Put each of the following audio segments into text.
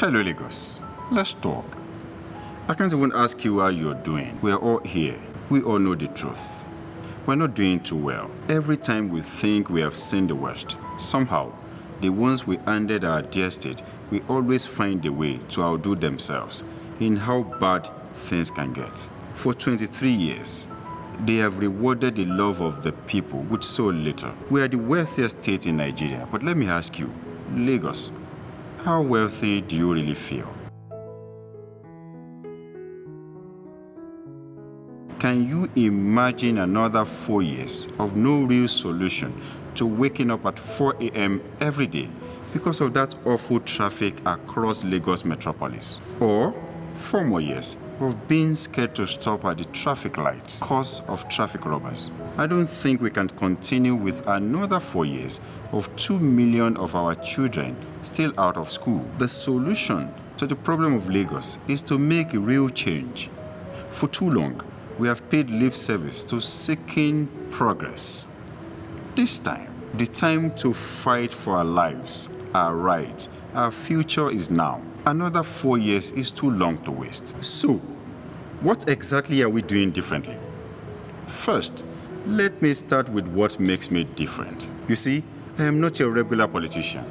Hello, Lagos. Let's talk. I can't even ask you how you're doing. We're all here. We all know the truth. We're not doing too well. Every time we think we have seen the worst, somehow, the ones we handed our dear state will always find a way to outdo themselves in how bad things can get. For 23 years, they have rewarded the love of the people with so little. We are the wealthiest state in Nigeria, but let me ask you, Lagos, how wealthy do you really feel? Can you imagine another 4 years of no real solution to waking up at 4 a.m. every day because of that awful traffic across Lagos metropolis? Or 4 more years of being scared to stop at the traffic lights because of traffic robbers? I don't think we can continue with another 4 years of 2 million of our children still out of school. The solution to the problem of Lagos is to make a real change. For too long, we have paid lip service to seeking progress. This time, the time to fight for our lives, our rights, our future is now. Another 4 years is too long to waste. So, what exactly are we doing differently? First, let me start with what makes me different. You see, I am not your regular politician.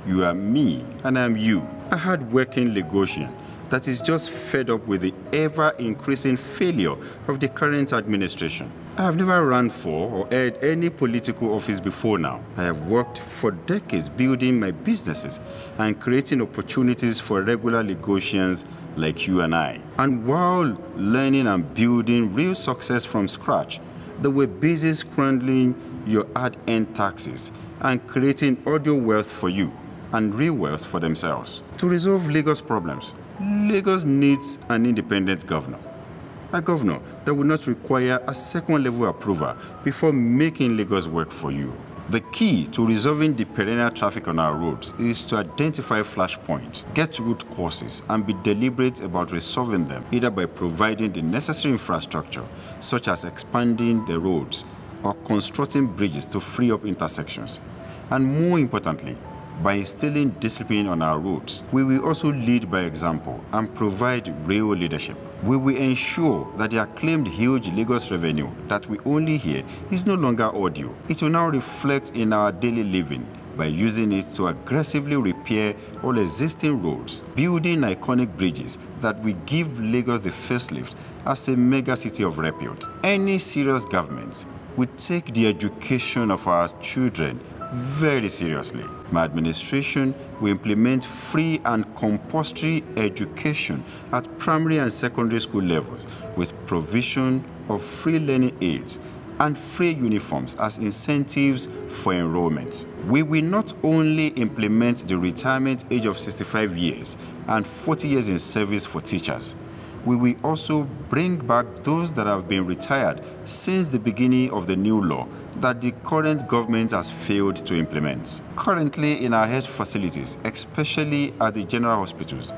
You are me, and I am you, a hard-working Lagosian that is just fed up with the ever-increasing failure of the current administration. I have never run for or held any political office before now. I have worked for decades building my businesses and creating opportunities for regular Lagosians like you and I. And while learning and building real success from scratch, they were busy scrambling your hard-earned taxes and creating audio wealth for you and real wealth for themselves. To resolve Lagos problems, Lagos needs an independent governor. A governor that will not require a second-level approval before making Lagos work for you. The key to resolving the perennial traffic on our roads is to identify flashpoints, get root causes, and be deliberate about resolving them, either by providing the necessary infrastructure, such as expanding the roads or constructing bridges to free up intersections, and more importantly, by instilling discipline on our roads. We will also lead by example and provide real leadership. We will ensure that the acclaimed huge Lagos revenue that we only hear is no longer audio. It will now reflect in our daily living by using it to aggressively repair all existing roads, building iconic bridges that will give Lagos the facelift as a mega city of repute. Any serious government will take the education of our children very seriously. My administration will implement free and compulsory education at primary and secondary school levels with provision of free learning aids and free uniforms as incentives for enrollment. We will not only implement the retirement age of 65 years and 40 years in service for teachers, we will also bring back those that have been retired since the beginning of the new law that the current government has failed to implement. Currently, in our health facilities, especially at the general hospitals,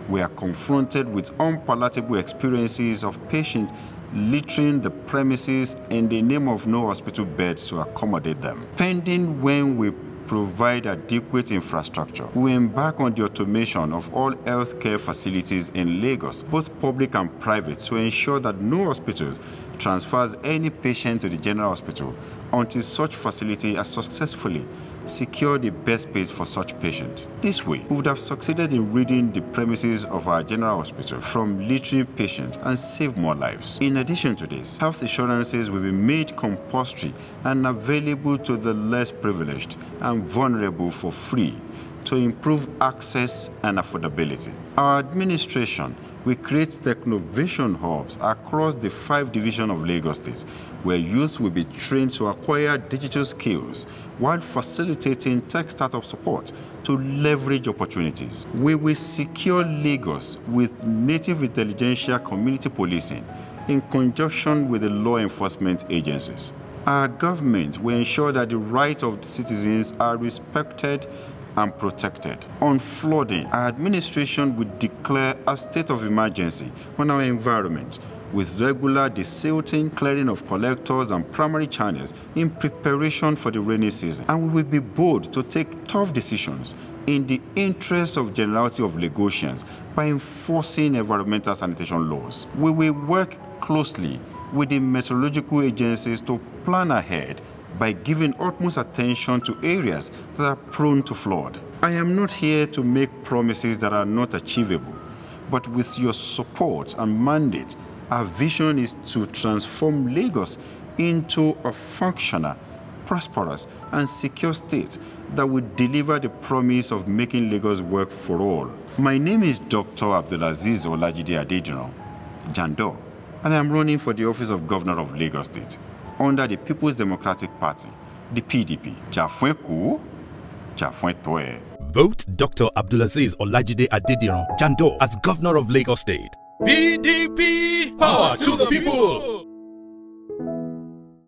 we are confronted with unpalatable experiences of patients littering the premises in the name of no hospital beds to accommodate them. Pending when we provide adequate infrastructure, we embark on the automation of all healthcare facilities in Lagos, both public and private, to ensure that no hospital transfers any patient to the general hospital until such facility has successfully secured the best space for such patient. This way, we would have succeeded in ridding the premises of our general hospital from littering patients and save more lives. In addition to this, health insurances will be made compulsory and available to the less privileged and vulnerable for free to improve access and affordability. Our administration will create technovation hubs across the 5 divisions of Lagos State, where youth will be trained to acquire digital skills while facilitating tech startup support to leverage opportunities. We will secure Lagos with native intelligentsia community policing in conjunction with the law enforcement agencies. Our government will ensure that the rights of the citizens are respected and protected. On flooding, our administration will declare a state of emergency on our environment, with regular desilting, clearing of collectors and primary channels in preparation for the rainy season. And we will be bold to take tough decisions in the interest of generality of Lagosians by enforcing environmental sanitation laws. We will work closely with the meteorological agencies to plan ahead by giving utmost attention to areas that are prone to flood. I am not here to make promises that are not achievable, but with your support and mandate, our vision is to transform Lagos into a functional, prosperous, and secure state that will deliver the promise of making Lagos work for all. My name is Dr. Abdulaziz Olajide Adediran, Jandor, and I am running for the office of Governor of Lagos State under the People's Democratic Party, the PDP. Vote Dr. Abdulaziz Olajide Adediran, Jandor, as Governor of Lagos State. PDP, power to the people.